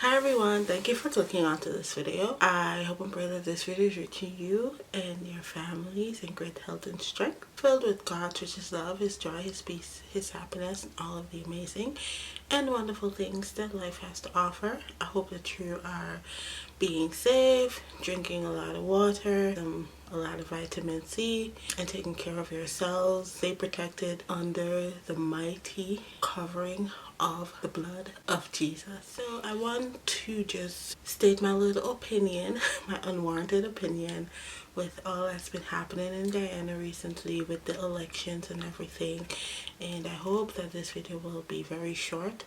Hi everyone, thank you for clicking onto this video. I hope and pray that this video is reaching you and your families in great health and strength, filled with God's richest love, His joy, His peace, His happiness, and all of the amazing and wonderful things that life has to offer. I hope that you are being safe, drinking a lot of water, a lot of vitamin C, and taking care of yourselves. Stay protected under the mighty covering of the blood of Jesus. So I want to just state my little opinion, my unwarranted opinion, with all that's been happening in Guyana recently with the elections and everything. And I hope that this video will be very short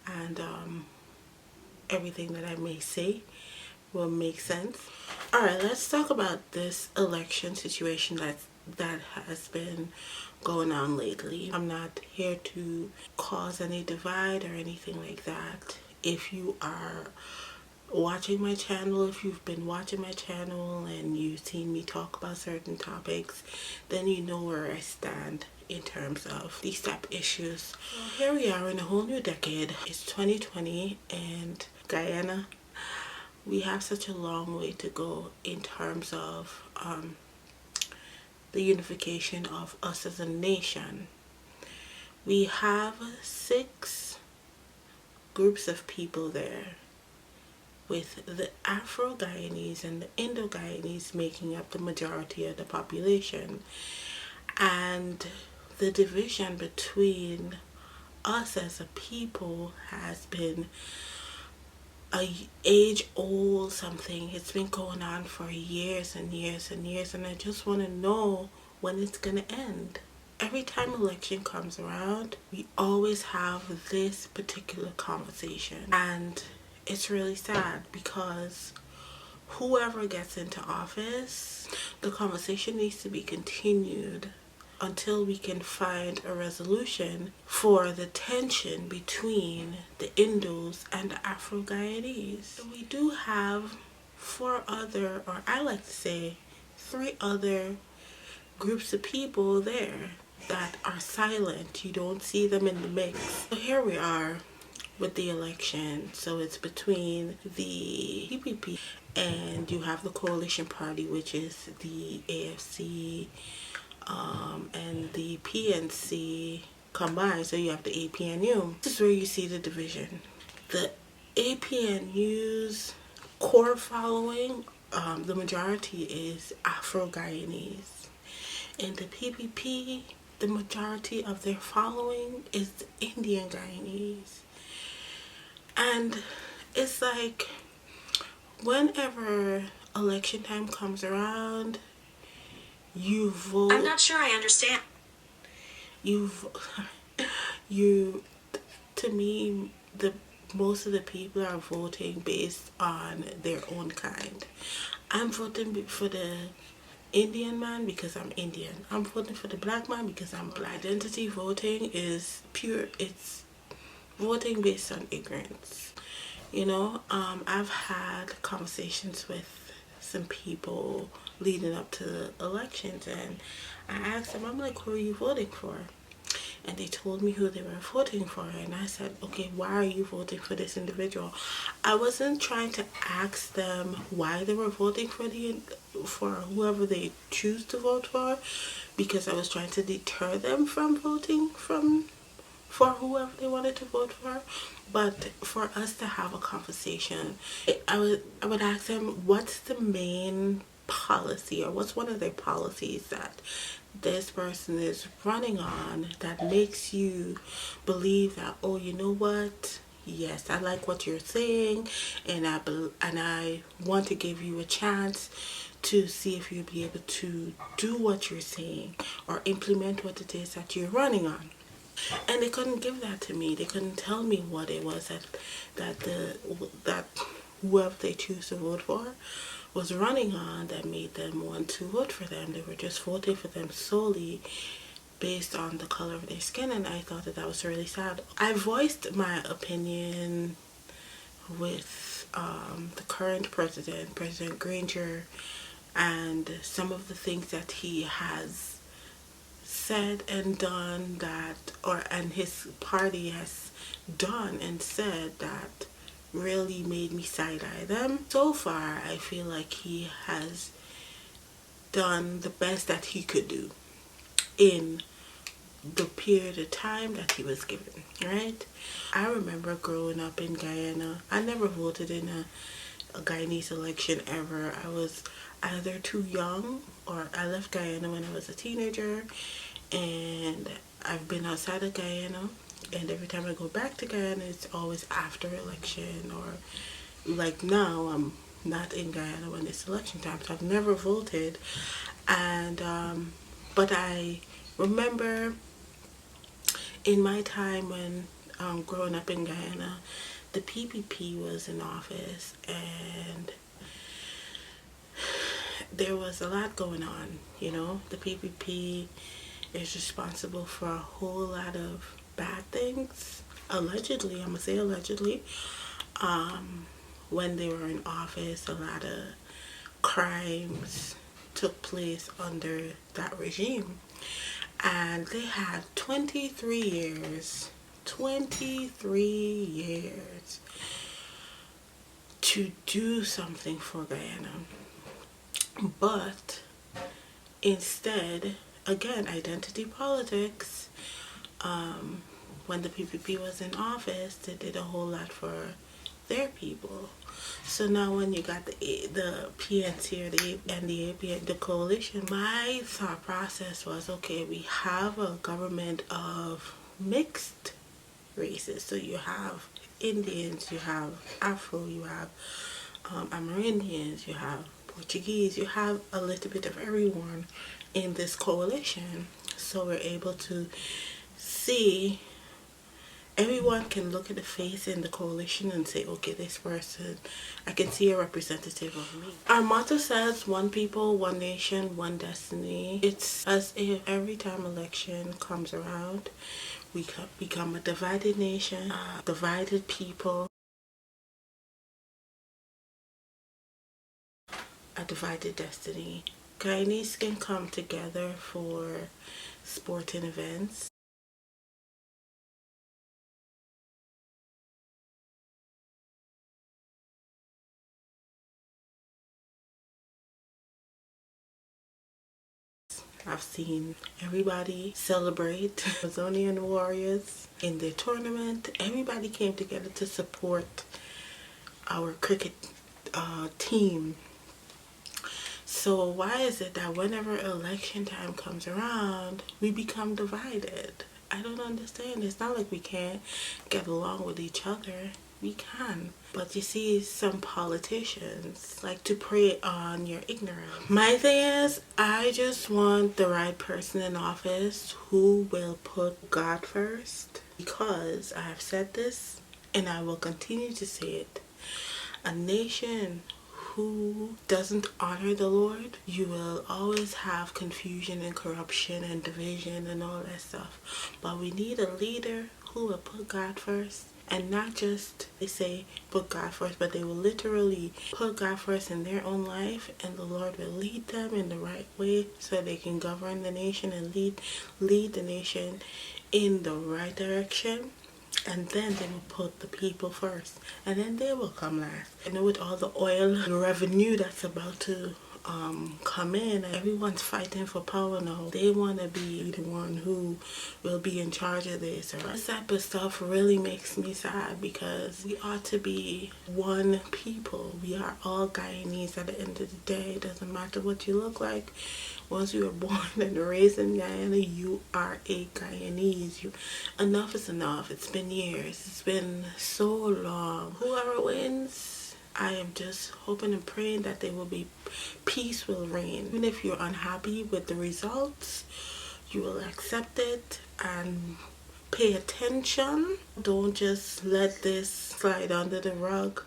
and everything that I may say will make sense. Alright, let's talk about this election situation that has been going on lately. I'm not here to cause any divide or anything like that. If you are watching my channel, if you've been watching my channel and you've seen me talk about certain topics, then you know where I stand in terms of these type of issues. Well, here we are in a whole new decade. It's 2020 and Guyana, we have such a long way to go in terms of the unification of us as a nation. We have 6 groups of people there, with the Afro-Guyanese and the Indo-Guyanese making up the majority of the population. And the division between us as a people has been a age-old something. It's been going on for years and years and years, and I just want to know when it's gonna end. Every time election comes around, we always have this particular conversation, and it's really sad because whoever gets into office, the conversation needs to be continued until we can find a resolution for the tension between the Indos and the Afro-Guyanese. So we do have 4 other, or I like to say 3 other groups of people there that are silent. You don't see them in the mix. So here we are with the election. So it's between the PPP and you have the coalition party, which is the AFC and the PNC combined. So you have the APNU. This is where you see the division. The APNU's core following, the majority is Afro-Guyanese. In the PPP, the majority of their following is the Indian Guyanese. And it's like, whenever election time comes around, you vote. I'm not sure I understand. You, to me, most of the people are voting based on their own kind. I'm voting for the Indian man because I'm Indian. I'm voting for the black man because I'm black. Identity voting is pure. It's voting based on ignorance. You know, I've had conversations with some people leading up to the elections, and I asked them, I'm like, who are you voting for? And they told me who they were voting for, and I said, okay, why are you voting for this individual? I wasn't trying to ask them why they were voting for whoever they choose to vote for, because I was trying to deter them from voting for whoever they wanted to vote for. But for us to have a conversation, I would ask them, what's the main policy, or what's one of their policies that this person is running on that makes you believe that, oh, you know what, yes, I like what you're saying, and I want to give you a chance to see if you'll be able to do what you're saying or implement what it is that you're running on. And they couldn't give that to me. They couldn't tell me what it was that whoever they choose to vote for was running on that made them want to vote for them. They were just voting for them solely based on the color of their skin, and I thought that was really sad. I voiced my opinion with the current president, President Granger, and some of the things that he has said and done and his party has done and said that really made me side-eye them. So far, I feel like he has done the best that he could do in the period of time that he was given, right? I remember growing up in Guyana. I never voted in a Guyanese election ever. I was either too young, or I left Guyana when I was a teenager, and I've been outside of Guyana, and every time I go back to Guyana it's always after election, or like now I'm not in Guyana when it's election time, so I've never voted. And but I remember in my time when growing up in Guyana, the PPP was in office, and there was a lot going on. You know, the PPP is responsible for a whole lot of bad things. Allegedly, I'm gonna say allegedly. When they were in office, a lot of crimes took place under that regime, and they had 23 years to do something for Guyana. But instead, again, identity politics, when the PPP was in office, they did a whole lot for their people. So now when you got the PNC or the APN, the coalition, my thought process was, okay, we have a government of mixed races. So you have Indians, you have Afro, you have Amerindians, you have Portuguese, you have a little bit of everyone in this coalition. So we're able to see, everyone can look at the face in the coalition and say, okay, this person, I can see a representative of me. Our motto says, one people, one nation, one destiny. It's as if every time election comes around, we become a divided nation, divided people, a divided destiny. Guyanese can come together for sporting events. I've seen everybody celebrate Amazonian warriors in their tournament. Everybody came together to support our cricket team. So why is it that whenever election time comes around, we become divided? I don't understand. It's not like we can't get along with each other. We can. But you see, some politicians like to prey on your ignorance. My thing is, I just want the right person in office who will put God first. Because I have said this, and I will continue to say it. A nation who doesn't honor the Lord, you will always have confusion and corruption and division and all that stuff. But we need a leader who will put God first. And not just, they say, put God first, but they will literally put God first in their own life, and the Lord will lead them in the right way so they can govern the nation and lead the nation in the right direction. And then they will put the people first, and then they will come last. And with all the oil revenue that's about to come in, everyone's fighting for power now. They want to be the one who will be in charge of this. Or this type of stuff really makes me sad, because we ought to be one people. We are all Guyanese at the end of the day. It doesn't matter what you look like. Once you were born and raised in Guyana, you are a Guyanese. Enough is enough. It's been years. It's been so long. Whoever wins, I am just hoping and praying that there will be peace will reign. Even if you're unhappy with the results, you will accept it and pay attention. Don't just let this slide under the rug,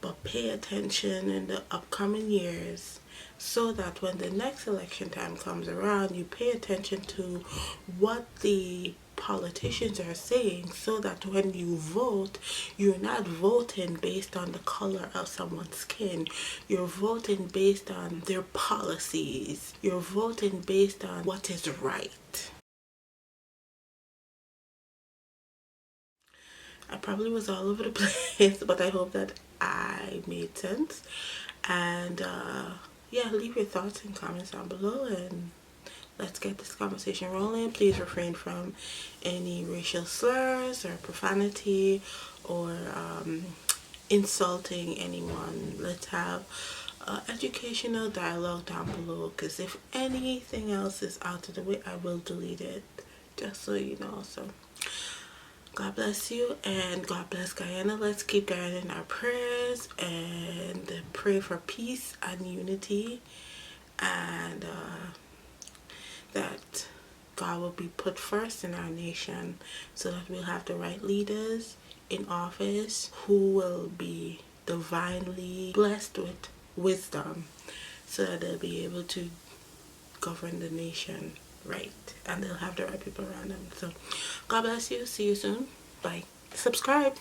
but pay attention in the upcoming years, so that when the next election time comes around, you pay attention to what the politicians are saying, so that when you vote, you're not voting based on the color of someone's skin. You're voting based on their policies. You're voting based on what is right. I probably was all over the place, but I hope that I made sense. And yeah, leave your thoughts and comments down below, and let's get this conversation rolling. Please refrain from any racial slurs or profanity or insulting anyone. Let's have educational dialogue down below, because if anything else is out of the way, I will delete it, just so you know. So God bless you, and God bless Guyana. Let's keep Guyana in our prayers and pray for peace and unity, and that God will be put first in our nation, so that we'll have the right leaders in office who will be divinely blessed with wisdom, so that they'll be able to govern the nation right, and they'll have the right people around them. So God bless you. See you soon. Bye. Subscribe.